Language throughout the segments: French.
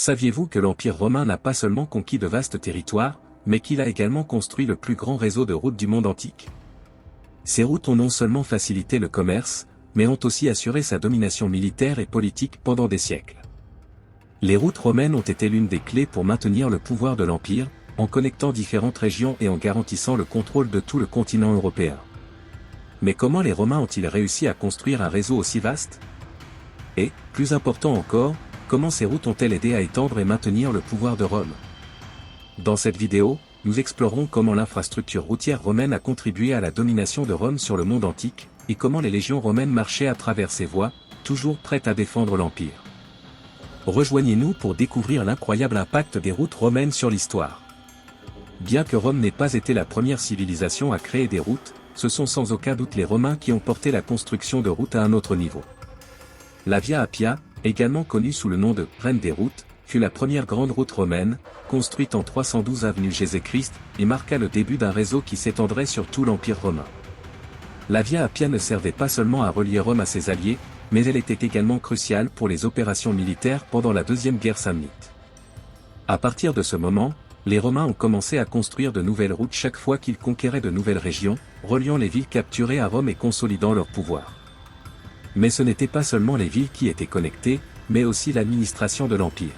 Saviez-vous que l'Empire romain n'a pas seulement conquis de vastes territoires, mais qu'il a également construit le plus grand réseau de routes du monde antique? Ces routes ont non seulement facilité le commerce, mais ont aussi assuré sa domination militaire et politique pendant des siècles. Les routes romaines ont été l'une des clés pour maintenir le pouvoir de l'Empire, en connectant différentes régions et en garantissant le contrôle de tout le continent européen. Mais comment les Romains ont-ils réussi à construire un réseau aussi vaste? Et, plus important encore, comment ces routes ont-elles aidé à étendre et maintenir le pouvoir de Rome? Dans cette vidéo, nous explorerons comment l'infrastructure routière romaine a contribué à la domination de Rome sur le monde antique, et comment les légions romaines marchaient à travers ces voies, toujours prêtes à défendre l'Empire. Rejoignez-nous pour découvrir l'incroyable impact des routes romaines sur l'histoire. Bien que Rome n'ait pas été la première civilisation à créer des routes, ce sont sans aucun doute les Romains qui ont porté la construction de routes à un autre niveau. La Via Appia, également connue sous le nom de Reine des routes, fut la première grande route romaine, construite en 312 avenue Jésus-Christ, et marqua le début d'un réseau qui s'étendrait sur tout l'Empire romain. La Via Appia ne servait pas seulement à relier Rome à ses alliés, mais elle était également cruciale pour les opérations militaires pendant la Deuxième Guerre samnite. À partir de ce moment, les Romains ont commencé à construire de nouvelles routes chaque fois qu'ils conquéraient de nouvelles régions, reliant les villes capturées à Rome et consolidant leur pouvoir. Mais ce n'était pas seulement les villes qui étaient connectées, mais aussi l'administration de l'Empire.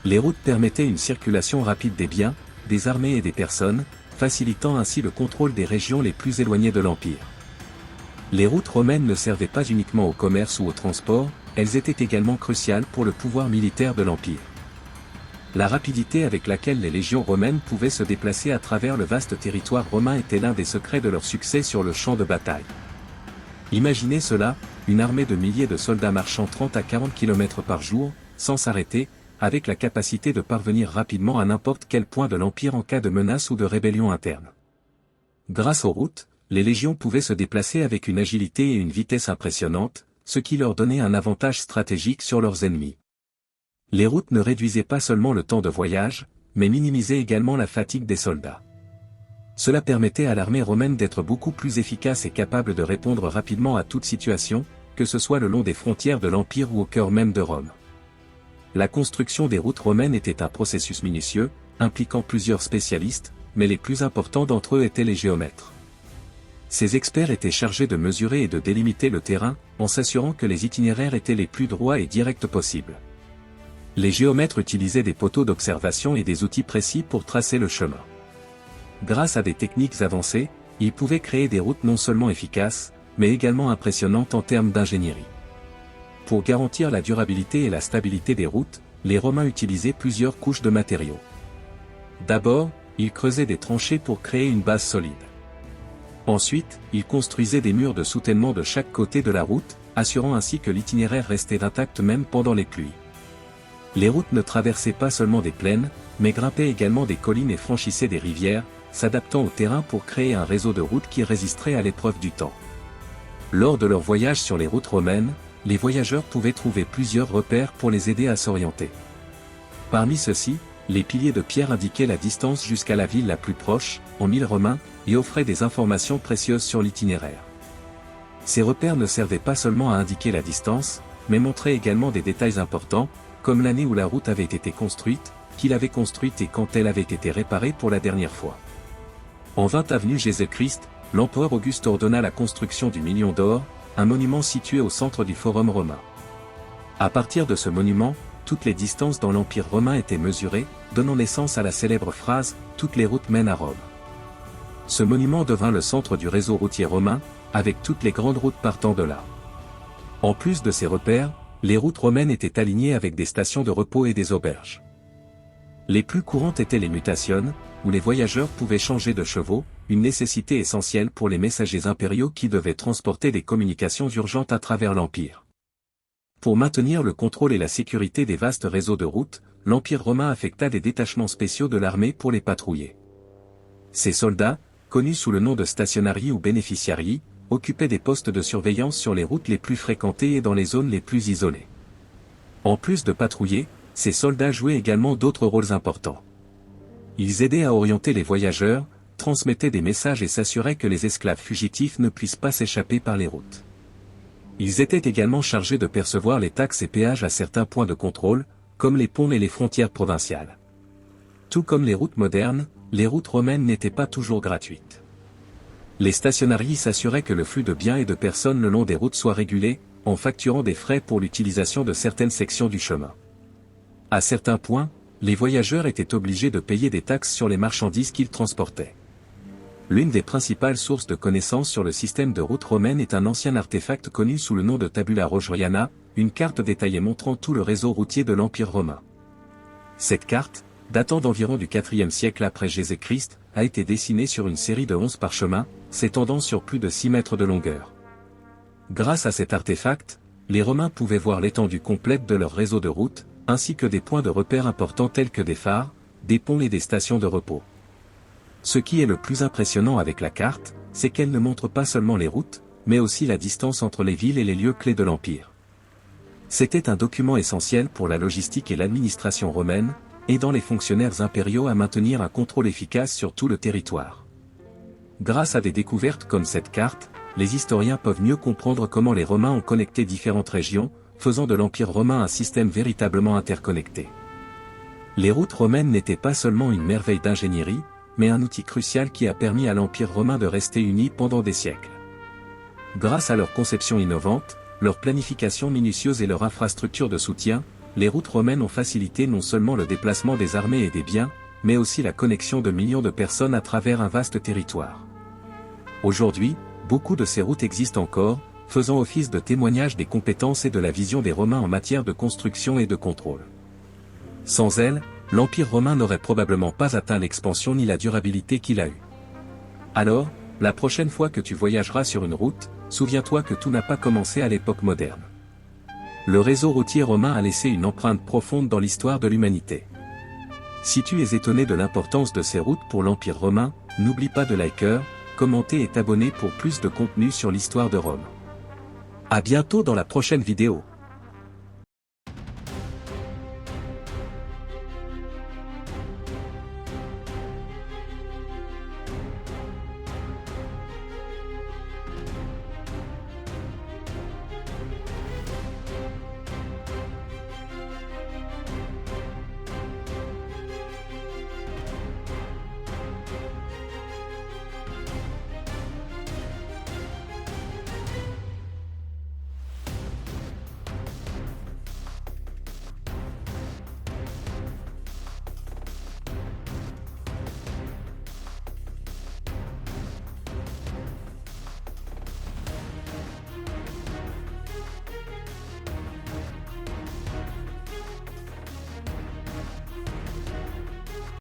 Les routes permettaient une circulation rapide des biens, des armées et des personnes, facilitant ainsi le contrôle des régions les plus éloignées de l'Empire. Les routes romaines ne servaient pas uniquement au commerce ou au transport, elles étaient également cruciales pour le pouvoir militaire de l'Empire. La rapidité avec laquelle les légions romaines pouvaient se déplacer à travers le vaste territoire romain était l'un des secrets de leur succès sur le champ de bataille. Imaginez cela, une armée de milliers de soldats marchant 30 à 40 km par jour, sans s'arrêter, avec la capacité de parvenir rapidement à n'importe quel point de l'Empire en cas de menace ou de rébellion interne. Grâce aux routes, les légions pouvaient se déplacer avec une agilité et une vitesse impressionnantes, ce qui leur donnait un avantage stratégique sur leurs ennemis. Les routes ne réduisaient pas seulement le temps de voyage, mais minimisaient également la fatigue des soldats. Cela permettait à l'armée romaine d'être beaucoup plus efficace et capable de répondre rapidement à toute situation, que ce soit le long des frontières de l'Empire ou au cœur même de Rome. La construction des routes romaines était un processus minutieux, impliquant plusieurs spécialistes, mais les plus importants d'entre eux étaient les géomètres. Ces experts étaient chargés de mesurer et de délimiter le terrain, en s'assurant que les itinéraires étaient les plus droits et directs possibles. Les géomètres utilisaient des poteaux d'observation et des outils précis pour tracer le chemin. Grâce à des techniques avancées, ils pouvaient créer des routes non seulement efficaces, mais également impressionnantes en termes d'ingénierie. Pour garantir la durabilité et la stabilité des routes, les Romains utilisaient plusieurs couches de matériaux. D'abord, ils creusaient des tranchées pour créer une base solide. Ensuite, ils construisaient des murs de soutènement de chaque côté de la route, assurant ainsi que l'itinéraire restait intact même pendant les pluies. Les routes ne traversaient pas seulement des plaines, mais grimpaient également des collines et franchissaient des rivières, s'adaptant au terrain pour créer un réseau de routes qui résisterait à l'épreuve du temps. Lors de leur voyage sur les routes romaines, les voyageurs pouvaient trouver plusieurs repères pour les aider à s'orienter. Parmi ceux-ci, les piliers de pierre indiquaient la distance jusqu'à la ville la plus proche, en mille romains, et offraient des informations précieuses sur l'itinéraire. Ces repères ne servaient pas seulement à indiquer la distance, mais montraient également des détails importants, comme l'année où la route avait été construite, qui l'avait construite et quand elle avait été réparée pour la dernière fois. En 20 avenue Jésus-Christ, l'empereur Auguste ordonna la construction du Million d'or, un monument situé au centre du Forum romain. À partir de ce monument, toutes les distances dans l'Empire romain étaient mesurées, donnant naissance à la célèbre phrase « Toutes les routes mènent à Rome ». Ce monument devint le centre du réseau routier romain, avec toutes les grandes routes partant de là. En plus de ces repères, les routes romaines étaient alignées avec des stations de repos et des auberges. Les plus courantes étaient les mutationnes, où les voyageurs pouvaient changer de chevaux, une nécessité essentielle pour les messagers impériaux qui devaient transporter des communications urgentes à travers l'Empire. Pour maintenir le contrôle et la sécurité des vastes réseaux de routes, l'Empire romain affecta des détachements spéciaux de l'armée pour les patrouiller. Ces soldats, connus sous le nom de stationnari ou bénéficiari, occupaient des postes de surveillance sur les routes les plus fréquentées et dans les zones les plus isolées. En plus de patrouiller, ces soldats jouaient également d'autres rôles importants. Ils aidaient à orienter les voyageurs, transmettaient des messages et s'assuraient que les esclaves fugitifs ne puissent pas s'échapper par les routes. Ils étaient également chargés de percevoir les taxes et péages à certains points de contrôle, comme les ponts et les frontières provinciales. Tout comme les routes modernes, les routes romaines n'étaient pas toujours gratuites. Les stationaries s'assuraient que le flux de biens et de personnes le long des routes soit régulé, en facturant des frais pour l'utilisation de certaines sections du chemin. À certains points, les voyageurs étaient obligés de payer des taxes sur les marchandises qu'ils transportaient. L'une des principales sources de connaissances sur le système de route romaine est un ancien artefact connu sous le nom de Tabula Rogeriana, une carte détaillée montrant tout le réseau routier de l'Empire romain. Cette carte, datant d'environ du IVe siècle après Jésus-Christ, a été dessinée sur une série de 11 parchemins, s'étendant sur plus de 6 mètres de longueur. Grâce à cet artefact, les Romains pouvaient voir l'étendue complète de leur réseau de routes, ainsi que des points de repère importants tels que des phares, des ponts et des stations de repos. Ce qui est le plus impressionnant avec la carte, c'est qu'elle ne montre pas seulement les routes, mais aussi la distance entre les villes et les lieux clés de l'Empire. C'était un document essentiel pour la logistique et l'administration romaine, aidant les fonctionnaires impériaux à maintenir un contrôle efficace sur tout le territoire. Grâce à des découvertes comme cette carte, les historiens peuvent mieux comprendre comment les Romains ont connecté différentes régions, faisant de l'Empire romain un système véritablement interconnecté. Les routes romaines n'étaient pas seulement une merveille d'ingénierie, mais un outil crucial qui a permis à l'Empire romain de rester uni pendant des siècles. Grâce à leur conception innovante, leur planification minutieuse et leur infrastructure de soutien, les routes romaines ont facilité non seulement le déplacement des armées et des biens, mais aussi la connexion de millions de personnes à travers un vaste territoire. Aujourd'hui, beaucoup de ces routes existent encore, faisant office de témoignage des compétences et de la vision des Romains en matière de construction et de contrôle. Sans elles, l'Empire romain n'aurait probablement pas atteint l'expansion ni la durabilité qu'il a eue. Alors, la prochaine fois que tu voyageras sur une route, souviens-toi que tout n'a pas commencé à l'époque moderne. Le réseau routier romain a laissé une empreinte profonde dans l'histoire de l'humanité. Si tu es étonné de l'importance de ces routes pour l'Empire romain, n'oublie pas de liker, commenter et t'abonner pour plus de contenu sur l'histoire de Rome. À bientôt dans la prochaine vidéo.